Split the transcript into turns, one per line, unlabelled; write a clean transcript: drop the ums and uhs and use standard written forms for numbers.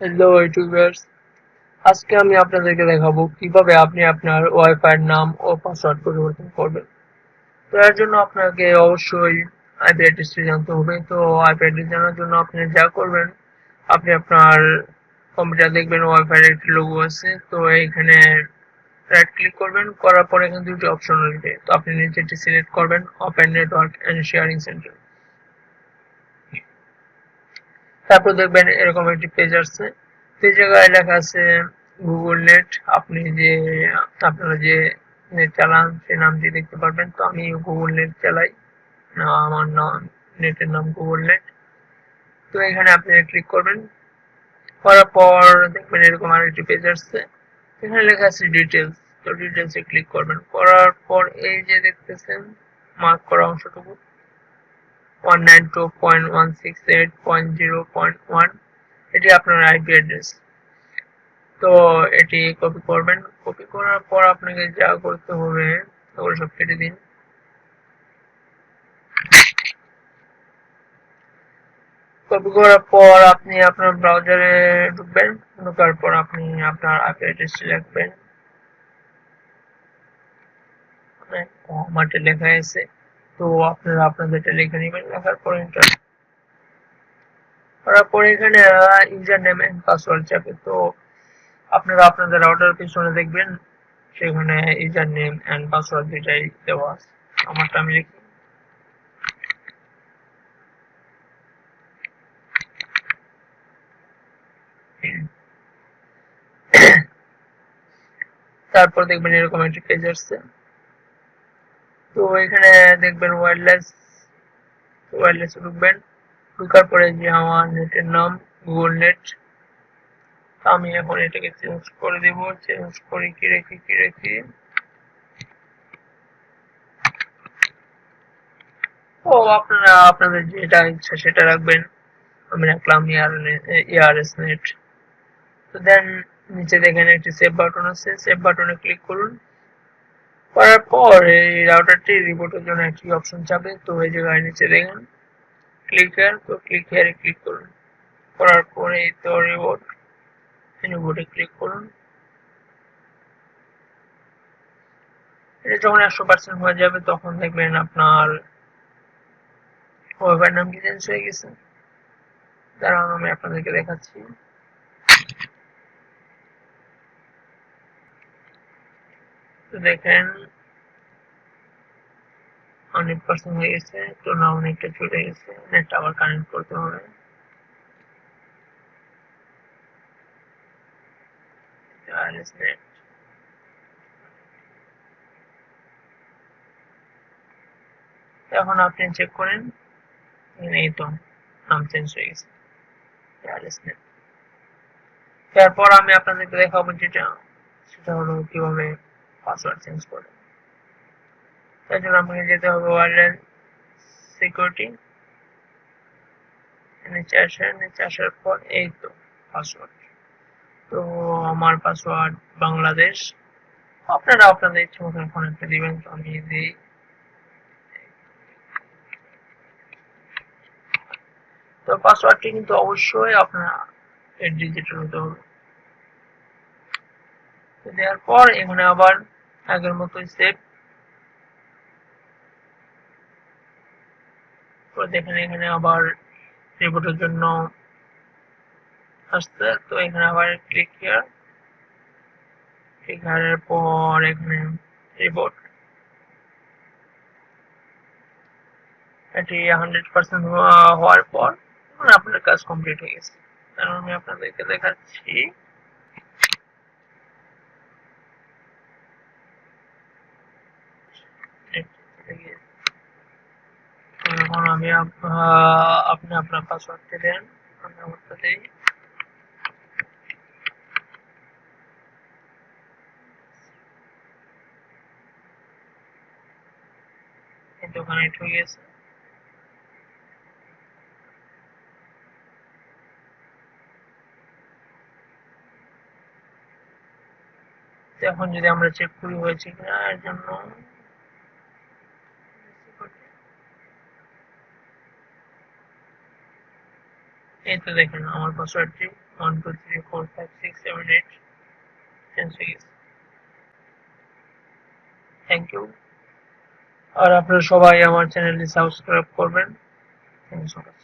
Hello YouTubers, আজকে আমি আপনাদেরকে দেখাবো কিভাবে আপনি আপনার ওয়াইফাই এর নাম ও পাসওয়ার্ড পরিবর্তন করবেন। তো এর জন্য আপনাকে অবশ্যই আইপি অ্যাড্রেসটি জানতে হবে। তো আইপি অ্যাড্রেস জানার জন্য আপনি যা করবেন, আপনি আপনার কম্পিউটার দেখবেন ওয়াইফাই এর একটি লোগো আছে। তো এইখানে রাইট ক্লিক করবেন, করার পর এখানে দুটি অপশন আসবে। তো আপনি নিচেরটি সিলেক্ট করবেন, open network and sharing center. তারপর দেখবেন এরকম একটি পেজ আসছে। সেই জায়গায় লেখা আছে গুগল নেট। আপনি যে আপনারা যে নেট চালান সেই নামটি দেখতে পারবেন। তো আমি গুগল নেট চালাই, না আমার নাম, নেটের নাম গুগল নেট। তো এখানে আপনি ক্লিক করবেন, করার পর দেখবেন এরকম আরেকটি পেজ আসছে। এখানে লেখা আছে ডিটেলস। তো ডিটেলসে ক্লিক করবেন, করার পর এই যে দেখতেছেন মার্ক করা অংশটুকু 192.168.0.1, এটি আপনার আইপি অ্যাড্রেস। তো এটি কপি করবেন, কপি করার পর আপনাকে যা করতে হবে ওগুলো সব কেটে দিন। কপি করার পর আপনি আপনার ব্রাউজারে ঢুকবেন, ঢোকার পর আপনি আপনার আইপি অ্যাড্রেসটি লিখবেন। মাঠে লেখা আছে, তো আপনারা আপনাদেরটা লিখে নেবেন। লেখার পর এন্টার করার পর এখানে ইউজার নেম এন্ড পাসওয়ার্ড চাবে। তো আপনারা আপনাদের রাউটার পিছনে দেখবেন সেখানে ইউজার নেম এন্ড পাসওয়ার্ড দুইটাই দেওয়া আছে। আমারটা আমি লিখি। তারপর দেখবেন এরকম একটি পেজ আসছে। তো এখানে দেখবেন ওয়্যারলেস ঢুকবেন, ঢুকার পরে যে আমার নেটের নাম গুগল নেট। আমি এখন এটাকে চেঞ্জ করে দেব। চেঞ্জ করে কি রেখি ও আপনারা আপনাদের যেটা ইচ্ছা সেটা রাখবেন। আমি রাখলাম ইয়ারএস নেট। তো দেন নিচে দেখেন একটি সেভ বাটন আছে, সেভ বাটনে ক্লিক করুন। করার পর এই রাউটারটি রিপোর্টের জন্য একটি অপশন চাবে। তো এই জায়গায় নিচে দেখেন ক্লিক হেয়ার। তো ক্লিক হেয়ারে ক্লিক করুন, করার পরে এই তো রিপোর্টে ক্লিক করুন। এটা যখন 100% হয়ে যাবে তখন দেখবেন আপনার ওয়েবার নাম কি চেঞ্জ হয়ে গেছে। দাঁড়ান আমি আপনাদেরকে দেখাচ্ছি। তো দেখেন 100% হয়ে গেছে। তো নাও নেটটা চলে গেছে, নেটটা আবার কানেক্ট করতে হবে। নেট এখন আপনি চেক করেন, এই তো নাম চেঞ্জ হয়ে গেছে। নেট। তারপর আমি আপনাদেরকে দেখাবো যেটা, সেটা হলো কিভাবে পাসওয়ার্ড চেঞ্জ করে। তার জন্য আপনাকে যেতে হবে ওয়্যারলেস সিকিউরিটি, নিচে আসার পর এই তো পাসওয়ার্ড। তো আমার পাসওয়ার্ড বাংলাদেশ। আপনারা আপনাদের ইচ্ছে মতো এখন একটা দিবেন। তো আমি দিই। তো পাসওয়ার্ডটি কিন্তু অবশ্যই আপনার 8 ডিজিটের হতে হবে। দেওয়ার পর এখানে আবার আগের মতোই সেভ করে দেখেন এখানে আবার রিপোর্টের জন্য আসছে। তো এখানে আবার ক্লিক হিয়ার, ক্লিক হিয়ারের পর এখানে রিপোর্ট। এটি 100% হওয়ার পর আপনার কাজ কমপ্লিট হয়ে গেছে। কারণ আমি আপনাদেরকে দেখাচ্ছি। এখন আমি আপনি আপনার পাসওয়ার্ডটি দেন, আমি আমারটা দিই। এই তো কানেক্ট হয়ে গেছে। এখন যদি আমরা চেক করি হয়েছে কিনা এর জন্য, এই তো দেখেন আমার পাসওয়ার্ডটি 1 2 3 4 5 6 7 8 10 6 থ্যাংক ইউ। আর আপনারা সবাই আমার চ্যানেলটি সাবস্ক্রাইব করবেন। Thank you so much.